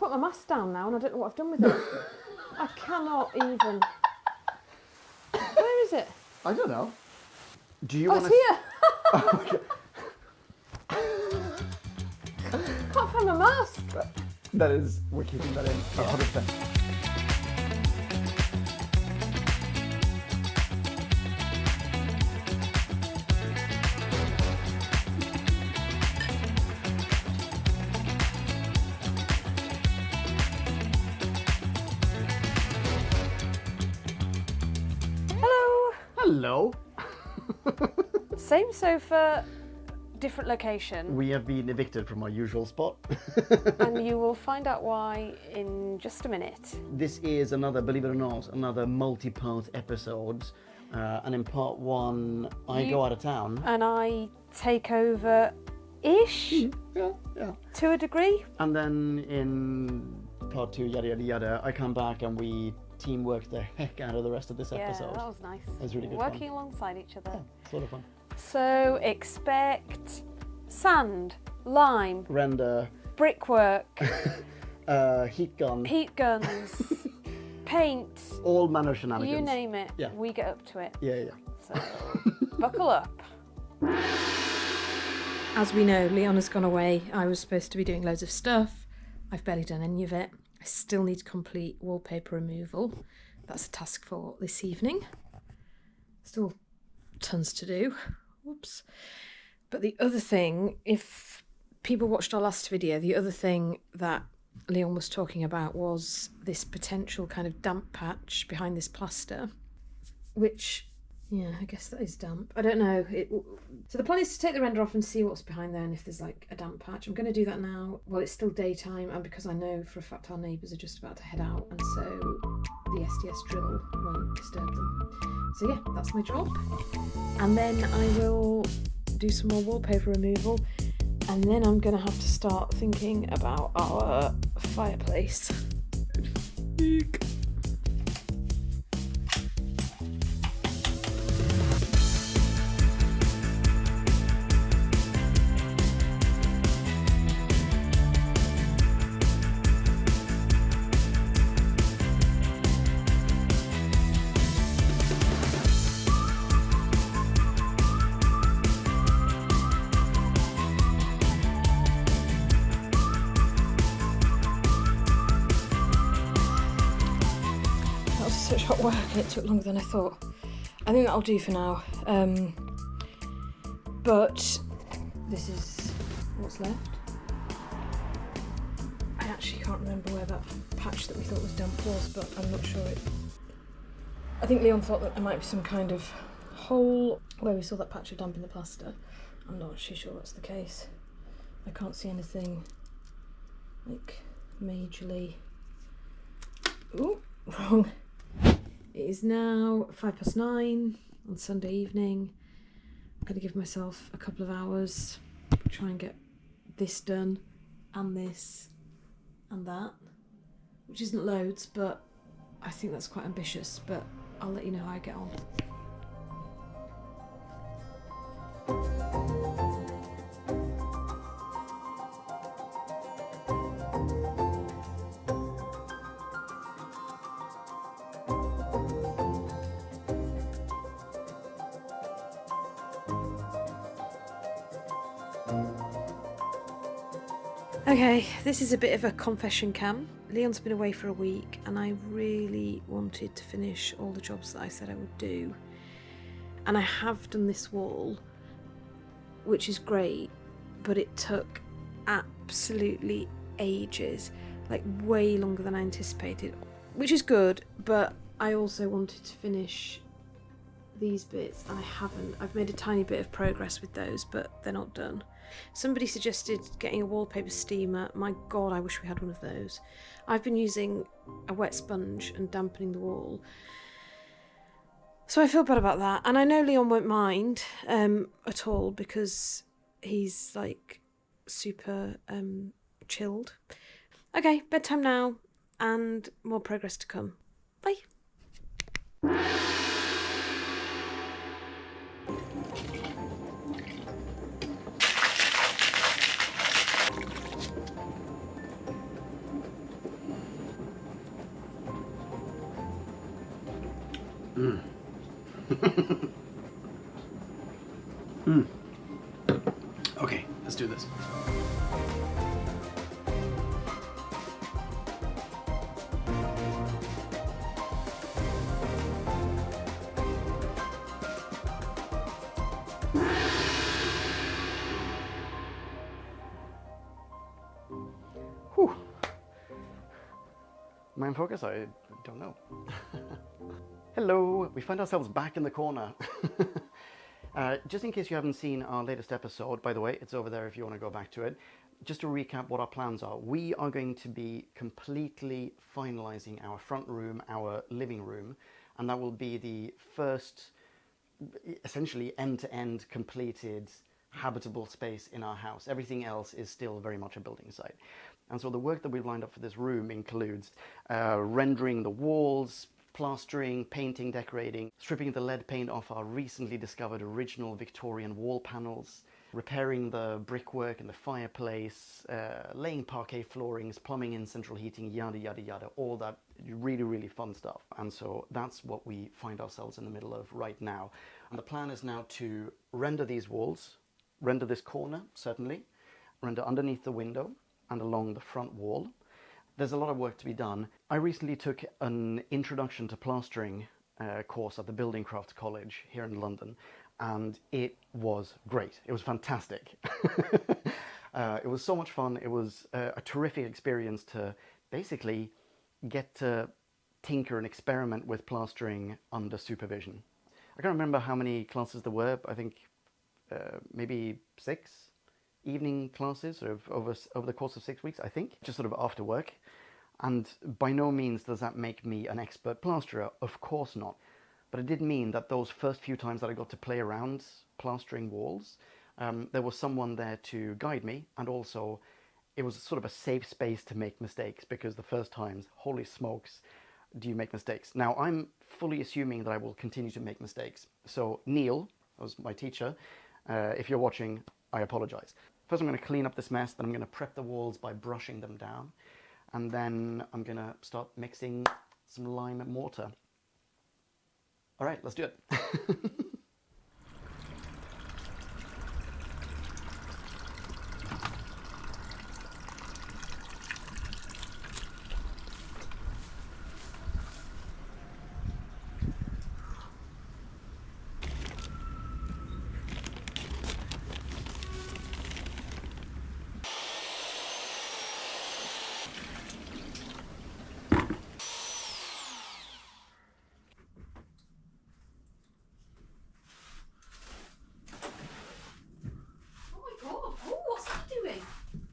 put my mask down now and I don't know what I've done with it. I cannot even. Where is it? I don't know. Do you Oh, want it's here. Oh, okay. Can't find my mask. That is, we're keeping that in 100%. Hello. Hello. Same sofa, different location. We have been evicted from our usual spot. And you will find out why in just a minute. This is another, believe it or not, another multi-part episode. And in part one, I go out of town. And I take over-ish, Yeah. to a degree. And then in part two, yada, yada, yada, I come back and we teamwork the heck out of the rest of this episode. Yeah, that was nice. It was really good Working alongside each other. Yeah, sort of fun. So expect sand, lime, Render, brickwork, heat gun, heat guns, paint, all manner of shenanigans. you name it, Yeah. we get up to it. Yeah. So buckle up. As we know, Leon has gone away. I was supposed to be doing loads of stuff. I've barely done any of it. I still need to complete wallpaper removal. That's a task for this evening. Still tons to do. Whoops. But the other thing, if people watched our last video, the other thing that Leon was talking about was this potential kind of damp patch behind this plaster, which, yeah, I guess that is damp. I don't know. So the plan is to take the render off and see what's behind there and if there's like a damp patch. I'm going to do that now while it's still daytime and because I know for a fact our neighbours are just about to head out and so the SDS drill won't disturb them. So yeah, that's my job. And then I will do some more wallpaper removal and then I'm going to have to start thinking about our fireplace. Eek. Such hot work and it took longer than I thought. I think that'll do for now. But this is what's left. I actually can't remember where that patch that we thought was damp was, but I'm not sure it. I think Leon thought that there might be some kind of hole where we saw that patch of damp in the plaster. I'm not actually sure that's the case. I can't see anything like majorly. Ooh, wrong. It is now 9:05 on Sunday evening. I'm going to give myself a couple of hours, try and get this done, and this, and that, which isn't loads, but I think that's quite ambitious, but I'll let you know how I get on. Okay, this is a bit of a confession cam. Leon's been away for a week and I really wanted to finish all the jobs that I said I would do. And I have done this wall, which is great, but it took absolutely ages, like way longer than I anticipated, which is good, but I also wanted to finish these bits and I haven't. I've made a tiny bit of progress with those, but they're not done. Somebody suggested getting a wallpaper steamer. My god, I wish we had one of those. I've been using a wet sponge and dampening the wall, so I feel bad about that, and I know Leon won't mind at all because he's like super chilled. Okay, bedtime now and more progress to come. Bye. Okay, let's do this. Whew. Am I in focus? I don't know. Hello, we find ourselves back in the corner. Just in case you haven't seen our latest episode, by the way, it's over there if you want to go back to it. Just to recap what our plans are, we are going to be completely finalizing our front room, our living room, and that will be the first, essentially end-to-end completed habitable space in our house. Everything else is still very much a building site. And so the work that we've lined up for this room includes rendering the walls, plastering, painting, decorating, stripping the lead paint off our recently discovered original Victorian wall panels, repairing the brickwork in the fireplace, laying parquet floorings, plumbing in central heating, yada yada yada, all that really, really fun stuff. And so that's what we find ourselves in the middle of right now. And the plan is now to render these walls, render this corner, certainly, render underneath the window and along the front wall. There's a lot of work to be done. I recently took an introduction to plastering course at the Building Crafts College here in London, and it was great. It was fantastic. It was so much fun. It was a terrific experience to basically get to tinker and experiment with plastering under supervision. I can't remember how many classes there were. I think maybe 6 evening classes sort of over the course of 6 weeks, I think, just sort of after work. And by no means does that make me an expert plasterer, of course not. But it did mean that those first few times that I got to play around plastering walls, there was someone there to guide me, and also it was sort of a safe space to make mistakes, because the first times, holy smokes, do you make mistakes. Now, I'm fully assuming that I will continue to make mistakes. So Neil, that was my teacher, if you're watching, I apologize. First, I'm going to clean up this mess, then I'm going to prep the walls by brushing them down, and then I'm going to start mixing some lime and mortar. All right, let's do it.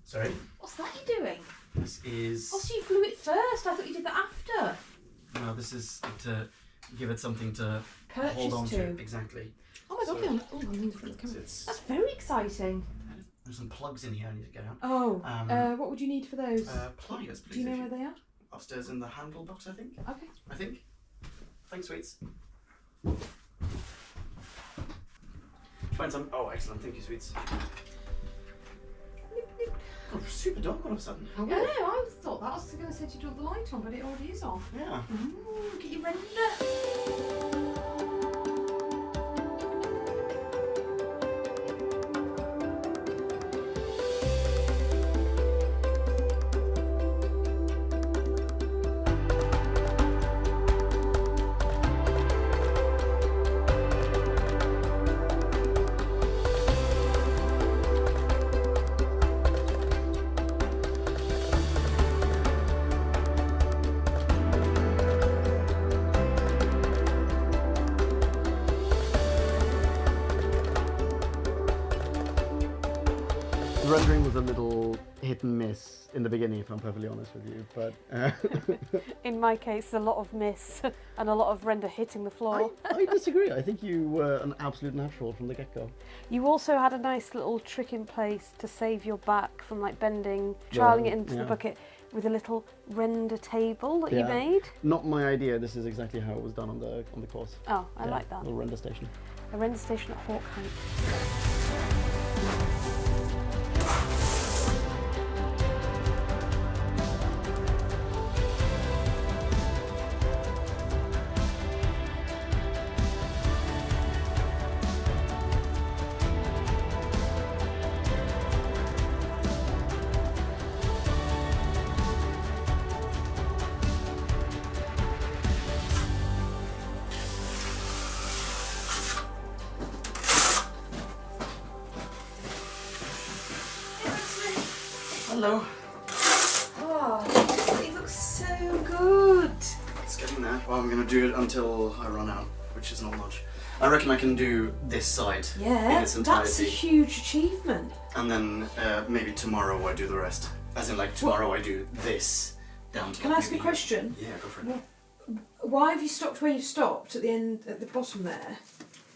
Sorry? What's that you're doing? This is... Oh, so you glue it first. I thought you did that after. No, this is to give it something to Purchase hold on to. to. Exactly. Oh my god, So- I'm in front of the camera. It's- That's very exciting. There's some plugs in here I need to get out. Oh, what would you need for those? Pliers, please. Do you know if where they are? Upstairs in the handle box, I think. Okay. I think. Thanks, sweets. Find some... Oh, excellent. Thank you, sweets. Oh, super dark all of a sudden. How Yeah, weird. no, I thought that. I was going to say to do the light on, but it already is on. Yeah. Ooh, get your render. The rendering was a little hit and miss in the beginning, if I'm perfectly honest with you, but In my case, a lot of miss and a lot of render hitting the floor. I disagree. I think you were an absolute natural from the get-go. You also had a nice little trick in place to save your back from like bending, trialing it into the yeah. bucket with a little render table that you Yeah. made. Not my idea. This is exactly how it was done on the course. Oh, I Yeah, like that. little render station. A render station at Hawk Heights. Hello. Oh, it looks so good. It's getting there. Well, I'm going to do it until I run out, which is not much. I reckon I can do this side in its entirety. That's a huge achievement. And then maybe tomorrow I do the rest. As in, like, tomorrow I do this down to. Can I ask a question? Yeah, go for it. Why have you stopped where you stopped at the end, at the bottom there?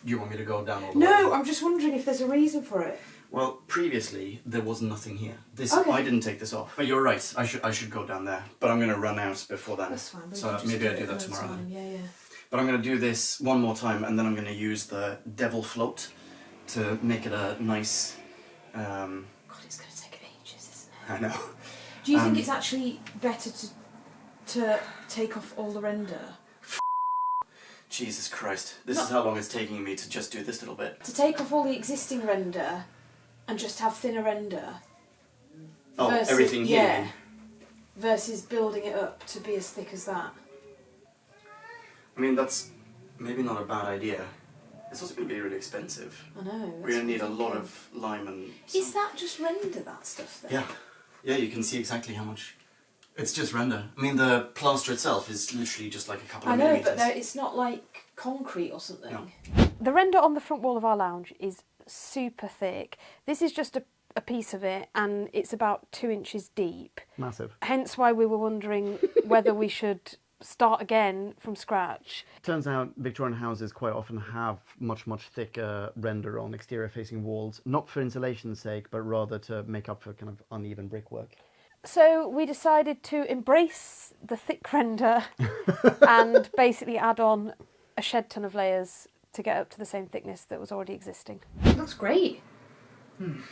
You want me to go down all the way? No, I'm just wondering if there's a reason for it. Well, previously there was nothing here. This Okay. I didn't take this off. But you're right. I should go down there. But I'm going to run out before then. That's fine. So maybe I do that tomorrow then. Yeah. But I'm going to do this one more time, and then I'm going to use the devil float to make it a nice. God, it's going to take ages, isn't it? I know. Do you think it's actually better to take off all the render? Jesus Christ! This is how long it's taking me to just do this little bit. To take off all the existing render and just have thinner render. Oh, versus, everything here. Yeah. Versus building it up to be as thick as that. I mean, that's maybe not a bad idea. It's also going to be really expensive. I know. We're going to need a lot of lime and. Is that just render, that stuff then? Yeah. Yeah, you can see exactly how much. It's just render. I mean, the plaster itself is literally just like a couple of I know, millimeters. but it's not like concrete or something. No. The render on the front wall of our lounge is super thick. This is just a piece of it, and it's about 2 inches deep. Massive. Hence why we were wondering whether we should start again from scratch. Turns out Victorian houses quite often have much thicker render on exterior facing walls, not for insulation's sake, but rather to make up for kind of uneven brickwork. So we decided to embrace the thick render and basically add on a shed ton of layers to get up to the same thickness that was already existing. That's great. Can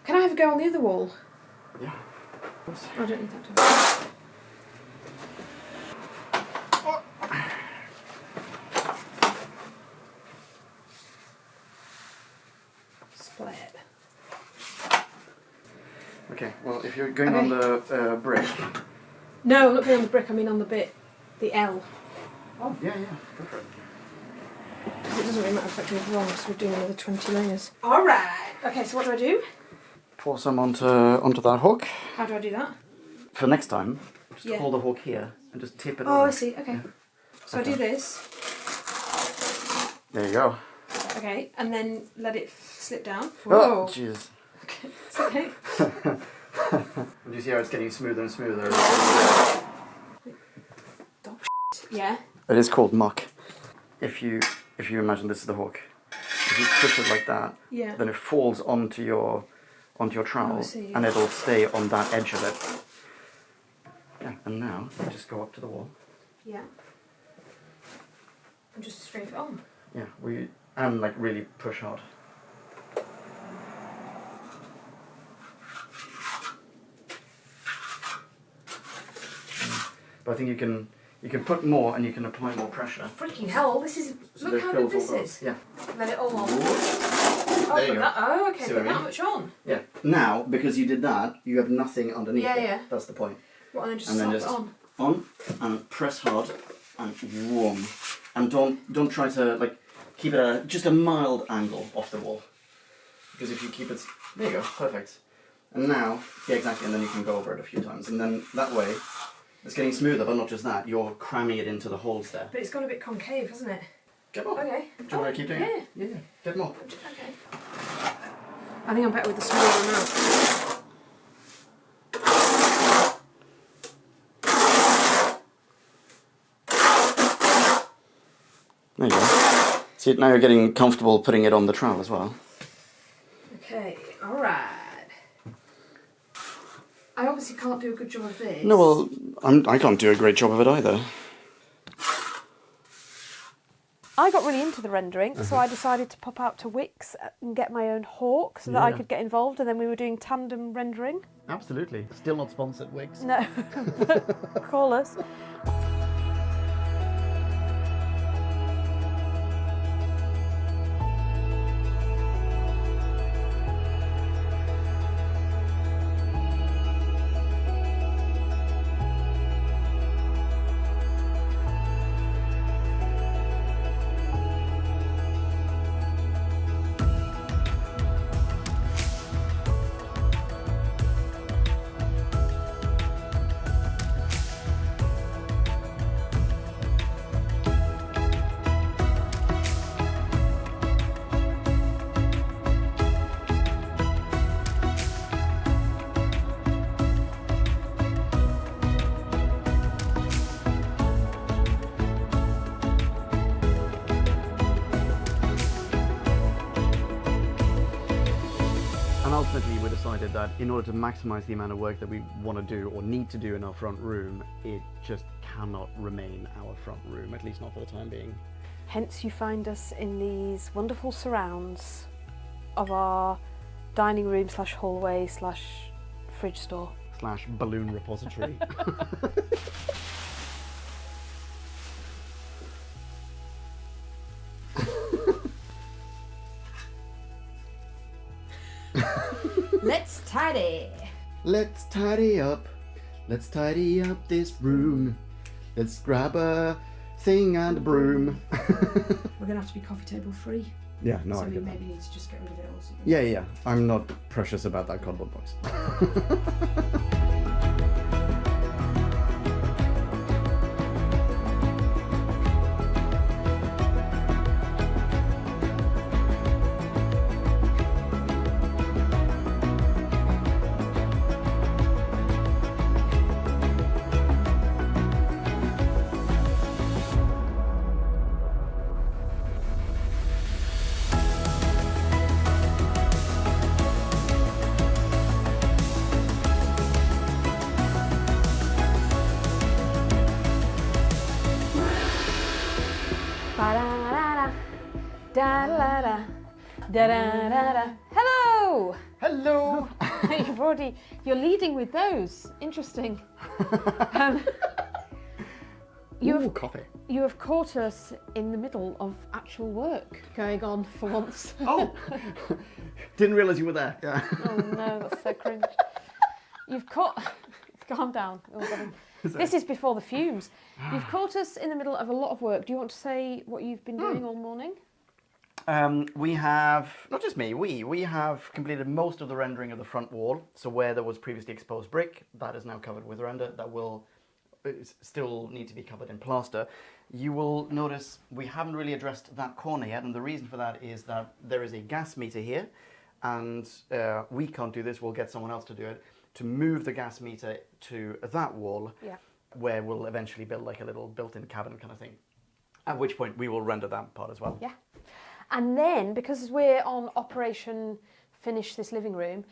I have a go on the other wall? Yeah, of course. I don't need that to. Split. Okay, well, if you're going on the brick. No, I'm not going on the brick, I mean on the bit, the L. Oh, yeah, go for it. Because it doesn't really matter if I do it wrong, because we're doing another 20 layers. Alright, okay, so what do I do? Pour some onto that hook. How do I do that? For next time, just Yeah. hold the hook here and just tip it Oh, over. I see, okay. Yeah. So I do this, There you go. okay, and then let it slip down. Oh, Whoa. jeez. Okay, it's okay. Do you see how it's getting smoother and smoother? Yeah. It is called muck. If you imagine this is the hook, if you push it like that, Yeah. then it falls onto your trowel, see. and it'll stay on that edge of it. Yeah, and now you just go up to the wall. Yeah. And just scrape it on. Yeah, and like really push hard. But I think you can put more and you can apply more pressure. Freaking hell, this is. So Look that how fills big this all is. those. Yeah. Let it all on. There Oh, you put go. that, oh, okay, See put what I that mean? much on. Yeah. Now, because you did that, you have nothing underneath Yeah, it. yeah. That's the point. What, and then just And then slap just it on? on and press hard and warm. And don't try to like keep it at just a mild angle off the wall. Because if you keep it, there you go, perfect. And now, yeah, exactly, and then you can go over it a few times. And then that way, it's getting smoother, but not just that, you're cramming it into the holes there. But it's gone a bit concave, hasn't it? Get more. Okay. Do you want to keep doing it? Yeah. Get more. Okay. I think I'm better with the smaller amount. There you go. See, now you're getting comfortable putting it on the trowel as well. Okay, alright. I obviously can't do a good job of this. No, well, I can't do a great job of it either. I got really into the rendering, so I decided to pop out to Wix and get my own hawk so that I Yeah. could get involved, and then we were doing tandem rendering. Absolutely. Still not sponsored, Wix. No, call us. decided that in order to maximize the amount of work that we want to do or need to do in our front room, it just cannot remain our front room, at least not for the time being. Hence you find us in these wonderful surrounds of our dining room / hallway / fridge store. / balloon repository. Let's tidy. Let's tidy up. Let's tidy up this room. Let's grab a thing and a broom. We're gonna have to be coffee table free. Yeah, no, so I we get maybe that. need to just get rid of it all. Yeah. I'm not precious about that cardboard box. Ba-da-da-da, da-da-da, da-da-da-da. Hello! Hello! You're leading with those. Interesting. Ooh, coffee. You have caught us in the middle of actual work going on for once. Oh! Didn't realise you were there. Yeah. Oh no, that's so cringe. You've caught... Calm down. Oh, God. This is before the fumes. You've caught us in the middle of a lot of work. Do you want to say what you've been doing all morning? We have, not just me, we have completed most of the rendering of the front wall. So where there was previously exposed brick, that is now covered with render. That will still need to be covered in plaster. You will notice we haven't really addressed that corner yet, and the reason for that is that there is a gas meter here, and we can't do this, we'll get someone else to do it, to move the gas meter to that wall, where we'll eventually build like a little built-in cabin kind of thing. At which point we will render that part as well. Yeah. And then, because we're on Operation Finish This Living Room,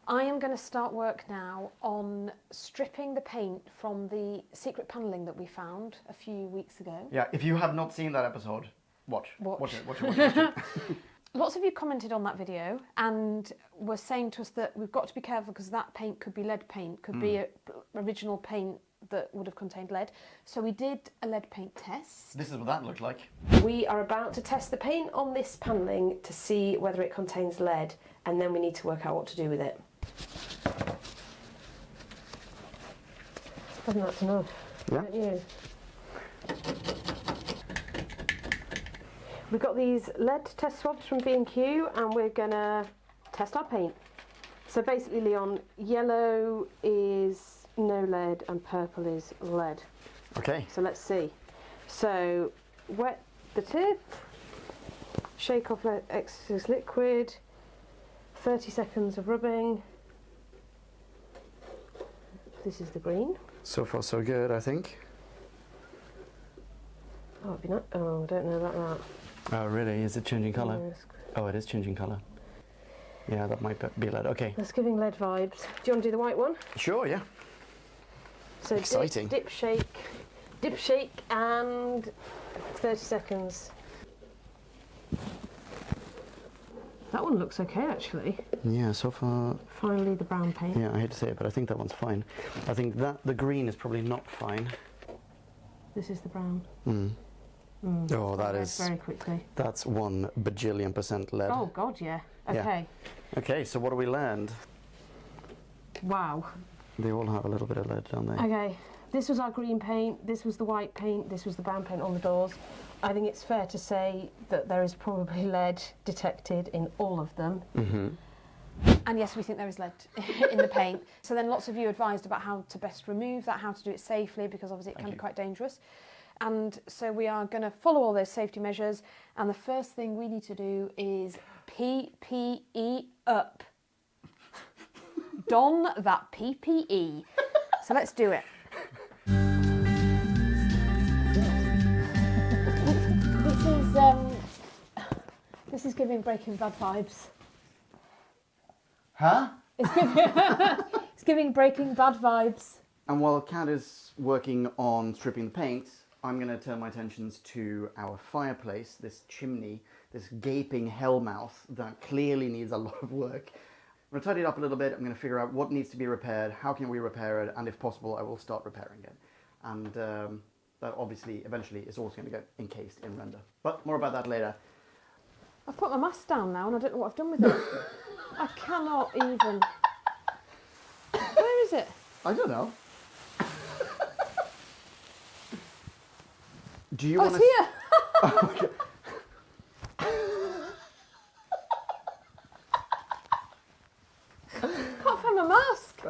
I am going to start work now on stripping the paint from the secret panelling that we found a few weeks ago. Yeah, if you have not seen that episode, watch it. Lots of you commented on that video and were saying to us that we've got to be careful because that paint could be lead paint, could be original paint that would have contained lead. So we did a lead paint test. This is what that looked like. We are about to test the paint on this panelling to see whether it contains lead, and then we need to work out what to do with it. I think that's enough. Yeah. Don't you? We've got these lead test swabs from B&Q and we're going to test our paint. So basically, Leon, yellow is no lead and purple is lead. Okay. So let's see. So wet the tip, shake off excess liquid, 30 seconds of rubbing. This is the green. So far so good, I think. Oh, it'd be not. Oh, I don't know about that. Oh really? Is it changing colour? Yes. Oh, it is changing colour. Yeah, that might be lead. Okay. That's giving lead vibes. Do you want to do the white one? Sure, yeah. So Exciting. Dip, shake, and 30 seconds. That one looks okay, actually. Yeah, so far. Finally, the brown paint. Yeah, I hate to say it, but I think that one's fine. I think that the green is probably not fine. This is the brown. Oh, that Red is. very quickly. That's 1 bajillion% lead. Oh God, yeah. Yeah. Okay. Okay, so what do we learned? Wow. They all have a little bit of lead, don't they? Okay. This was our green paint. This was the white paint. This was the brown paint on the doors. I think it's fair to say that there is probably lead detected in all of them. And yes, we think there is lead in the paint. So then lots of you advised about how to best remove that, how to do it safely, because obviously it can be quite dangerous. And so we are going to follow all those safety measures. And the first thing we need to do is PPE up. Don that PPE. So let's do it. This is giving Breaking Bad vibes. Huh? It's giving Breaking Bad vibes. And while Kat is working on stripping the paint, I'm going to turn my attentions to our fireplace, this chimney, this gaping hellmouth that clearly needs a lot of work. I'm going to tidy it up a little bit. I'm going to figure out what needs to be repaired, how can we repair it, and if possible, I will start repairing it. And that obviously, eventually, is also going to get encased in render. But more about that later. I've put my mask down now and I don't know what I've done with it. I cannot even. Where is it? I don't know. Do you want it's here. Okay. Can't find my mask.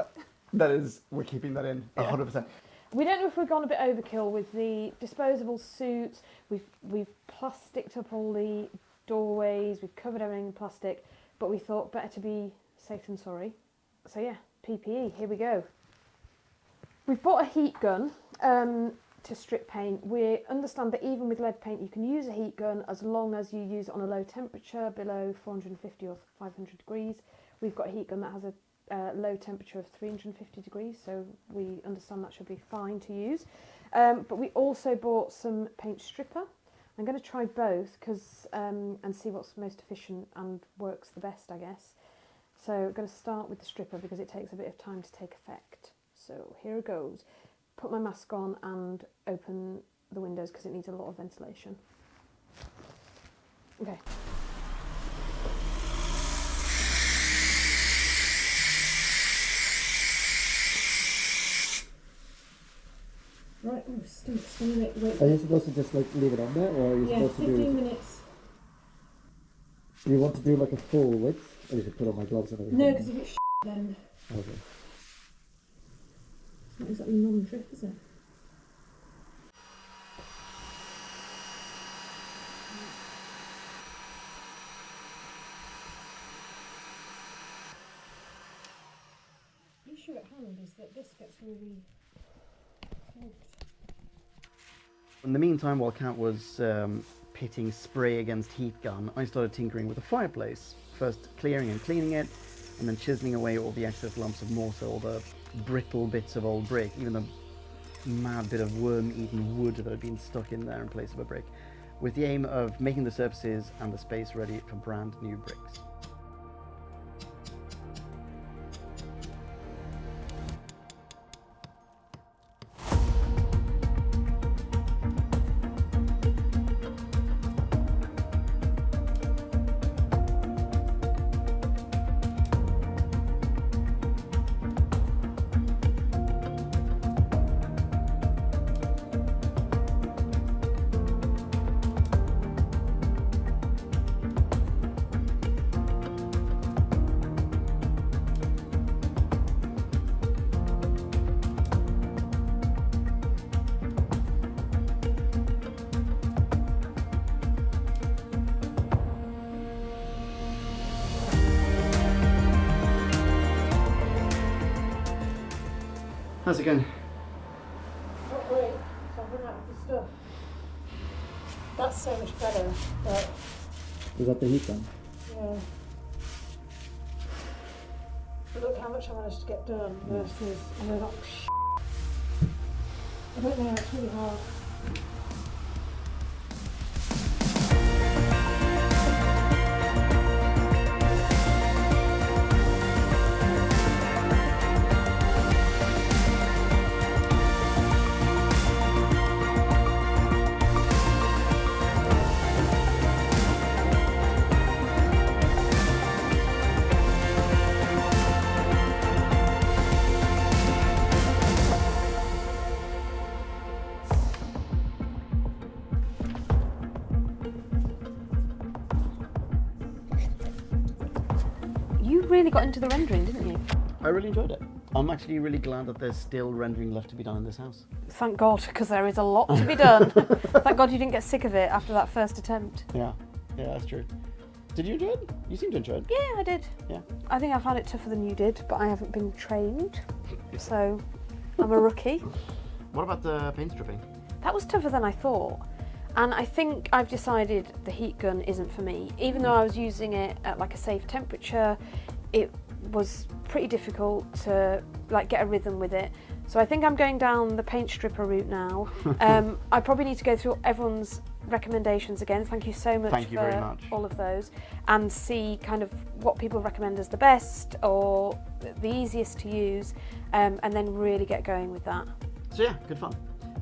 That is, we're keeping that in 100%. We don't know if we've gone a bit overkill with the disposable suits. We've plasticed up all the doorways. We've covered everything in plastic, but we thought better to be safe than sorry. So yeah, PPE. Here we go. We've bought a heat gun to strip paint. We understand that even with lead paint, you can use a heat gun as long as you use it on a low temperature, below 450 or 500 degrees. We've got a heat gun that has a low temperature of 350 degrees, so we understand that should be fine to use. But we also bought some paint stripper. I'm going to try both and see what's most efficient and works the best, I guess. So I'm going to start with the stripper because it takes a bit of time to take effect. So here it goes. Put my mask on and open the windows because it needs a lot of ventilation. Okay. Right, oh, stinks. Wait. Are you supposed to just like leave it on there, or are you supposed to do? 15 minutes. Do you want to do like a full width, or you should put on my gloves and everything? No, because if it's then Okay. it's not exactly non-trip, is it? The issue at hand is that this gets really clogged. In the meantime, while Kat was pitting spray against heat gun, I started tinkering with the fireplace. First clearing and cleaning it, and then chiseling away all the excess lumps of mortar, all the brittle bits of old brick, even the mad bit of worm-eaten wood that had been stuck in there in place of a brick, with the aim of making the surfaces and the space ready for brand new bricks. How's it going? Not great, so I've run out of the stuff. That's so much better, but Is that the heat gun? yeah. But look how much I managed to get done versus, and they're like, I don't know, it's really hard. You really got into the rendering, didn't you? I really enjoyed it. I'm actually really glad that there's still rendering left to be done in this house. Thank God, because there is a lot to be done. Thank God you didn't get sick of it after that first attempt. Yeah, that's true. Did you enjoy it? You seem to enjoy it. Yeah, I did. Yeah. I think I found it tougher than you did, but I haven't been trained, so I'm a rookie. What about the paint stripping? That was tougher than I thought. And I think I've decided the heat gun isn't for me. Even though I was using it at like a safe temperature, it was pretty difficult to like get a rhythm with it. So I think I'm going down the paint stripper route now. I probably need to go through everyone's recommendations again. Thank you so much Thank you for very much. all of those, and see kind of what people recommend as the best or the easiest to use, and then really get going with that. So yeah, good fun.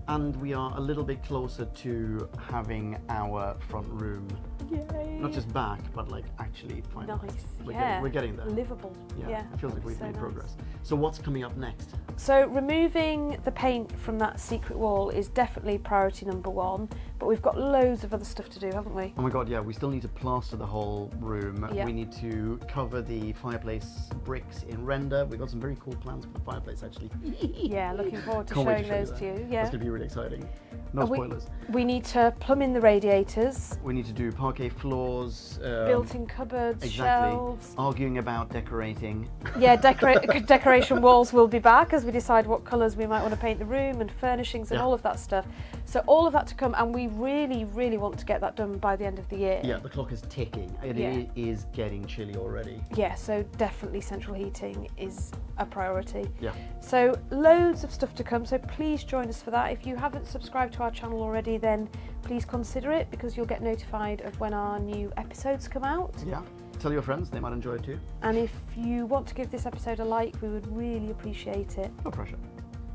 And we are a little bit closer to having our front room, Yay! not just back, but like actually finalized. Nice. We're getting there. Livable. Yeah, it feels like we've so made nice. progress. So what's coming up next? So removing the paint from that secret wall is definitely priority number one, but we've got loads of other stuff to do, haven't we? Oh my god, yeah, we still need to plaster the whole room. Yeah. We need to cover the fireplace bricks in render. We've got some very cool plans for the fireplace actually. Yeah, looking forward to Can't wait showing to show you those that. to you. That's Yeah. going to be really exciting. No spoilers. We need to plumb in the radiators, We need to do parquet floors. built-in cupboards, Exactly. shelves. Arguing about decorating. Yeah, decoration walls will be back as we decide what colours we might want to paint the room, and furnishings and Yeah. all of that stuff. So all of that to come, and we really, really want to get that done by the end of the year. Yeah, the clock is ticking. It Yeah. is getting chilly already. Yeah, so definitely central heating is a priority. Yeah. So loads of stuff to come, so please join us for that. If you haven't subscribed to our channel already, then please consider it, because you'll get notified of when our new episodes come out. Yeah. Tell your friends, they might enjoy it too. And if you want to give this episode a like, we would really appreciate it. No pressure.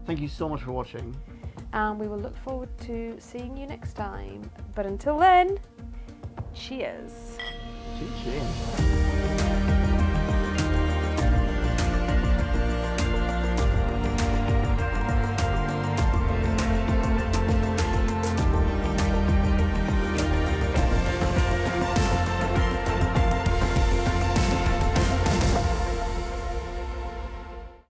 Thank you so much for watching. And we will look forward to seeing you next time. But until then, cheers. Chin chin.